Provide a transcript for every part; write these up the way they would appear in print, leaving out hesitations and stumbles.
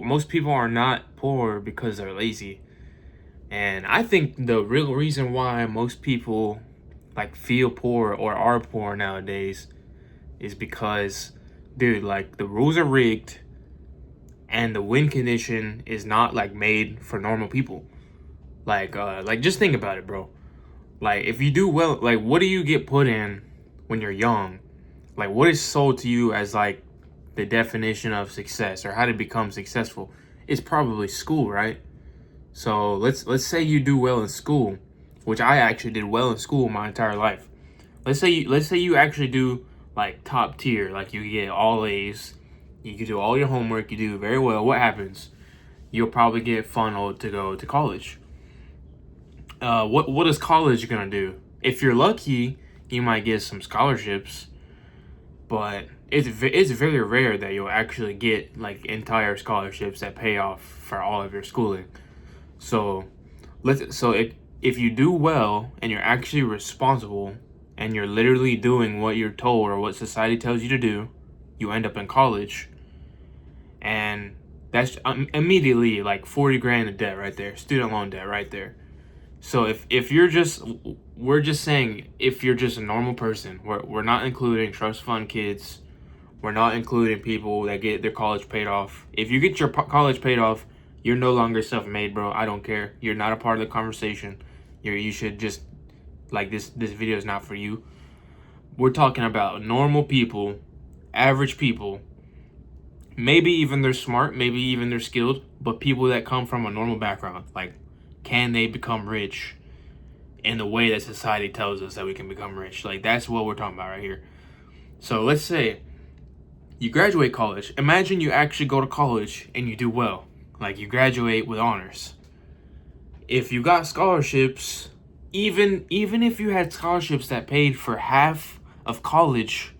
Most people are not poor because they're lazy. And I think the real reason why most people like feel poor or are poor nowadays is because, dude, like the rules are rigged and the win condition is not like made for normal people. Like just think about it, bro. Like if you do well, like what do you get put in when you're young? Like what is sold to you as like the definition of success or how to become successful? It's probably school, right? So let's say you do well in school, which I actually did well in school my entire life. Let's say you actually do like top tier, like you get all A's, you can do all your homework, you do very well. What happens? You'll probably get funneled to go to college. What is college gonna do? If you're lucky, you might get some scholarships, but it's very rare that you'll actually get like entire scholarships that pay off for all of your schooling. So if you do well and you're actually responsible and you're literally doing what you're told or what society tells you to do, you end up in college, and that's immediately like 40 grand of debt right there, student loan debt right there. So if you're just, we're just saying if you're just a normal person, we're not including trust fund kids, we're not including people that get their college paid off. If you get your college paid off, you're no longer self-made, bro. I don't care. You're not a part of the conversation. You should just, like, this video is not for you. We're talking about normal people, average people. Maybe even they're smart, maybe even they're skilled, but people that come from a normal background. Like, can they become rich in the way that society tells us that we can become rich? Like, that's what we're talking about right here. So let's say you graduate college. Imagine you actually go to college and you do well. Like you graduate with honors. If you got scholarships, even if you had scholarships that paid for half of college,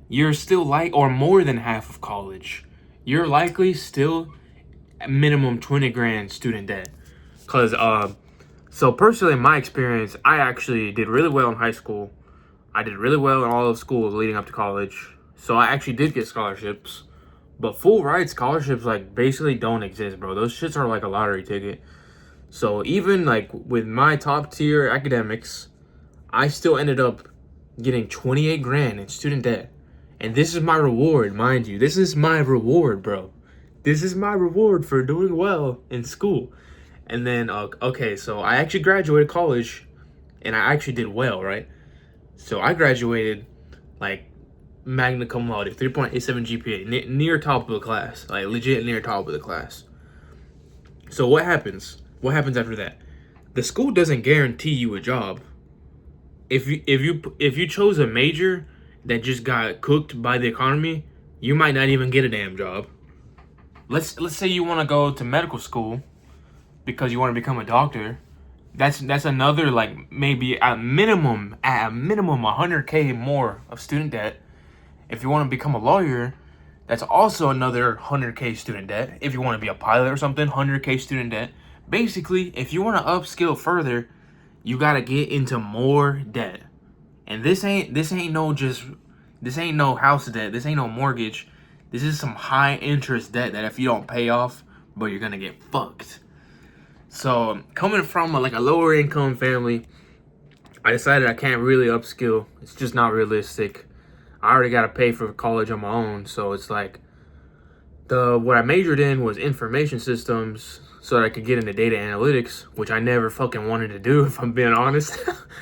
you're still like, or more than half of college, you're likely still at minimum 20 grand student debt. Cause so personally in my experience, I actually did really well in high school. I did really well in all of school leading up to college. So I actually did get scholarships. But full ride scholarships like basically don't exist, bro. Those shits are like a lottery ticket. So even like with my top tier academics, I still ended up getting 28 grand in student debt. And this is my reward, mind you. This is my reward, bro. This is my reward for doing well in school. And then okay, so I actually graduated college and I actually did well, right? So I graduated like magna cum laude, 3.87 GPA, near top of the class, like legit near top of the class. So what happens? What happens after that? The school doesn't guarantee you a job. If you chose a major that just got cooked by the economy, you might not even get a damn job. Let's say you want to go to medical school because you want to become a doctor. That's another like maybe at a minimum 100K more of student debt. If you want to become a lawyer, that's also another 100K student debt. If you want to be a pilot or something, 100K student debt. Basically, if you want to upskill further, you got to get into more debt. And this ain't no house debt. This ain't no mortgage. This is some high interest debt that if you don't pay off, but you're going to get fucked. So, coming from a lower income family, I decided I can't really upskill. It's just not realistic. I already got to pay for college on my own, so it's like what I majored in was information systems so that I could get into data analytics, which I never fucking wanted to do, if I'm being honest.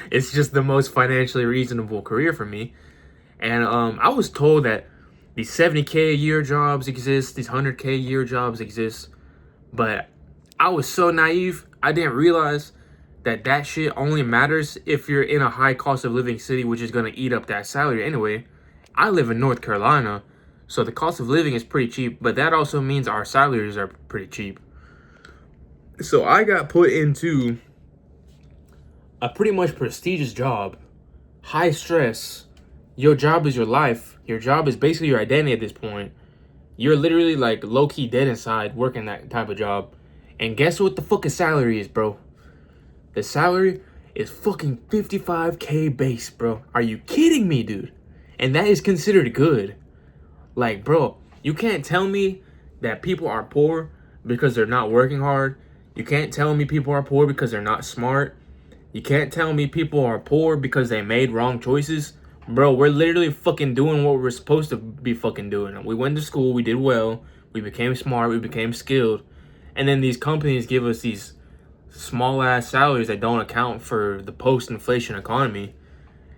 It's just the most financially reasonable career for me. And I was told that these 70K a year jobs exist, these 100K a year jobs exist, but I was so naive, I didn't realize that shit only matters if you're in a high cost of living city, which is going to eat up that salary anyway. I live in North Carolina, so the cost of living is pretty cheap, but that also means our salaries are pretty cheap. So I got put into a pretty much prestigious job, high stress. Your job is your life. Your job is basically your identity at this point. You're literally like low-key dead inside working that type of job. And guess what the fucking salary is, bro? The salary is fucking 55K base, bro. Are you kidding me, dude? And that is considered good. Like, bro, you can't tell me that people are poor because they're not working hard. You can't tell me people are poor because they're not smart. You can't tell me people are poor because they made wrong choices. Bro, we're literally fucking doing what we're supposed to be fucking doing. We went to school, we did well, we became smart, we became skilled. And then these companies give us these small ass salaries that don't account for the post-inflation economy.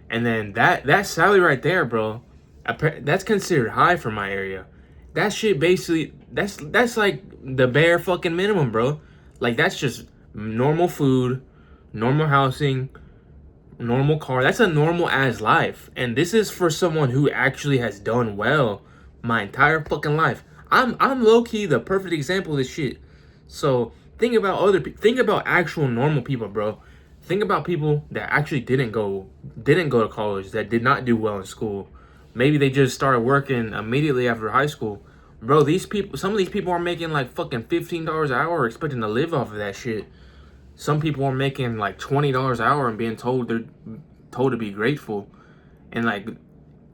And then that salary right there, bro, that's considered high for my area. That shit basically, that's like the bare fucking minimum, bro. Like, that's just normal food, normal housing, normal car. That's a normal ass life. And this is for someone who actually has done well my entire fucking life. I'm low key the perfect example of this shit. So think about actual normal people, bro. Think about people that actually didn't go to college, that did not do well in school. Maybe they just started working immediately after high school. Bro, some of these people are making like fucking $15 an hour, expecting to live off of that shit. Some people are making like $20 an hour and being told to be grateful. And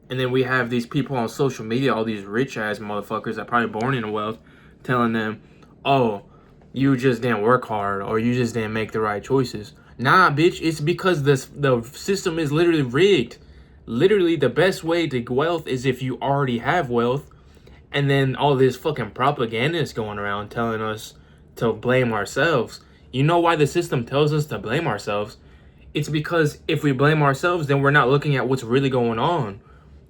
then we have these people on social media, all these rich ass motherfuckers that probably born into wealth, telling them, "Oh, you just didn't work hard, or you just didn't make the right choices." Nah, bitch, it's because the system is literally rigged. Literally, the best way to get wealth is if you already have wealth, and then all this fucking propaganda is going around telling us to blame ourselves. You know why the system tells us to blame ourselves? It's because if we blame ourselves, then we're not looking at what's really going on.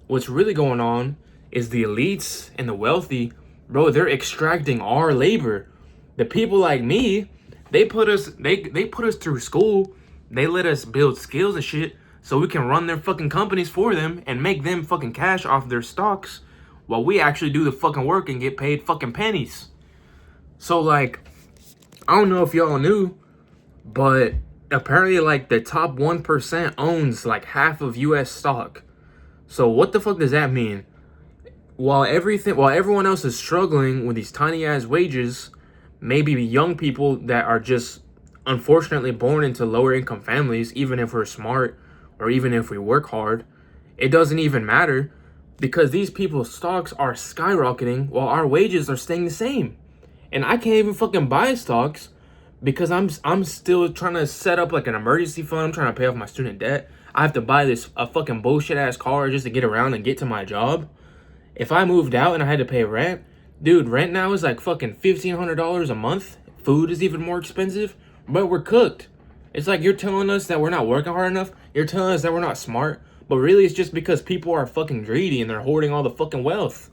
What's really going on is the elites and the wealthy, bro, they're extracting our labor. The people like me, they put us through school. They let us build skills and shit so we can run their fucking companies for them and make them fucking cash off their stocks while we actually do the fucking work and get paid fucking pennies. So like, I don't know if y'all knew, but apparently like the top 1% owns like half of US stock. So what the fuck does that mean? While everyone else is struggling with these tiny ass wages, maybe young people that are just unfortunately born into lower income families, even if we're smart or even if we work hard, it doesn't even matter because these people's stocks are skyrocketing while our wages are staying the same. And I can't even fucking buy stocks because I'm still trying to set up like an emergency fund. I'm trying to pay off my student debt. I have to buy a fucking bullshit ass car just to get around and get to my job. If I moved out and I had to pay rent, dude, rent now is like fucking $1,500 a month. Food is even more expensive, but we're cooked. It's like you're telling us that we're not working hard enough. You're telling us that we're not smart, but really it's just because people are fucking greedy and they're hoarding all the fucking wealth.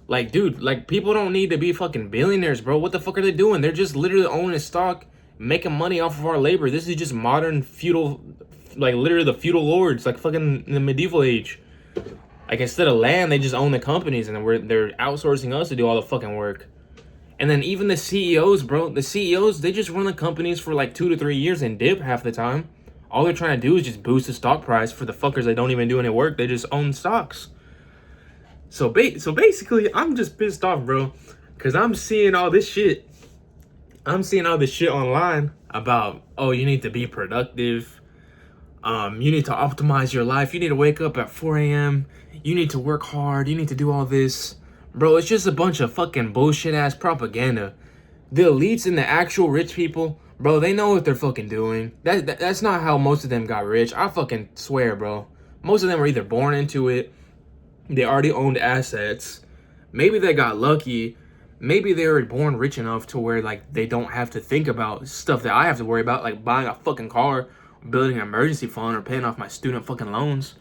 Like, dude, like people don't need to be fucking billionaires, bro. What the fuck are they doing? They're just literally owning stock, making money off of our labor. This is just modern feudal, like literally the feudal lords, like fucking in the medieval age. Like instead of land, they just own the companies and they're outsourcing us to do all the fucking work. And then even the CEOs, bro, they just run the companies for like 2 to 3 years and dip half the time. All they're trying to do is just boost the stock price for the fuckers that don't even do any work. They just own stocks. So basically, I'm just pissed off, bro, because I'm seeing all this shit. I'm seeing all this shit online about, oh, you need to be productive. You need to optimize your life. You need to wake up at 4 a.m. You need to work hard. You need to do all this. Bro, it's just a bunch of fucking bullshit ass propaganda. The elites and the actual rich people, bro, they know what they're fucking doing. That's not how most of them got rich. I fucking swear, bro. Most of them were either born into it, they already owned assets, maybe they got lucky, maybe they were born rich enough to where like they don't have to think about stuff that I have to worry about, like buying a fucking car, building an emergency fund, or paying off my student fucking loans.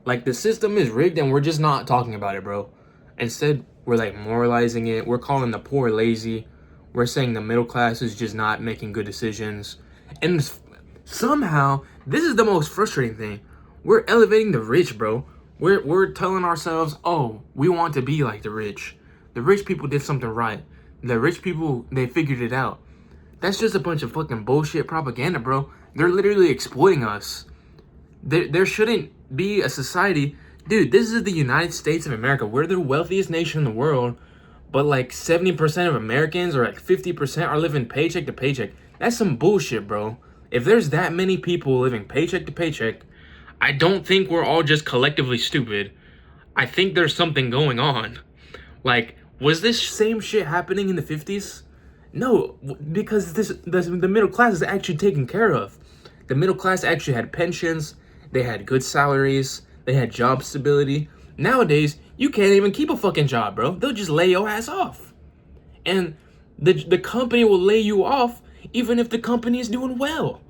Like the system is rigged and we're just not talking about it, bro. Instead, we're like moralizing it. We're calling the poor lazy. We're saying the middle class is just not making good decisions. And somehow, this is the most frustrating thing. We're elevating the rich, bro. We're telling ourselves, oh, we want to be like the rich. The rich people did something right. The rich people, they figured it out. That's just a bunch of fucking bullshit propaganda, bro. They're literally exploiting us. There shouldn't be a society. Dude, this is the United States of America. We're the wealthiest nation in the world, but like 70% of Americans or like 50% are living paycheck to paycheck. That's some bullshit, bro. If there's that many people living paycheck to paycheck, I don't think we're all just collectively stupid. I think there's something going on. Like, Was this same shit happening in the 50s? No, because the middle class is actually taken care of. The middle class actually had pensions, they had good salaries, they had job stability. Nowadays, you can't even keep a fucking job, bro. They'll just lay your ass off. And the company will lay you off even if the company is doing well.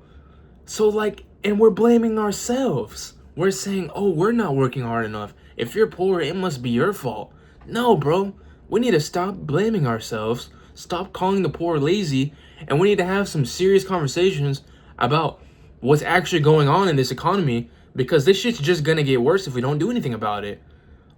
So like, and we're blaming ourselves. We're saying, oh, we're not working hard enough. If you're poor, it must be your fault. No, bro. We need to stop blaming ourselves, stop calling the poor lazy, and we need to have some serious conversations about what's actually going on in this economy, because this shit's just gonna get worse if we don't do anything about it.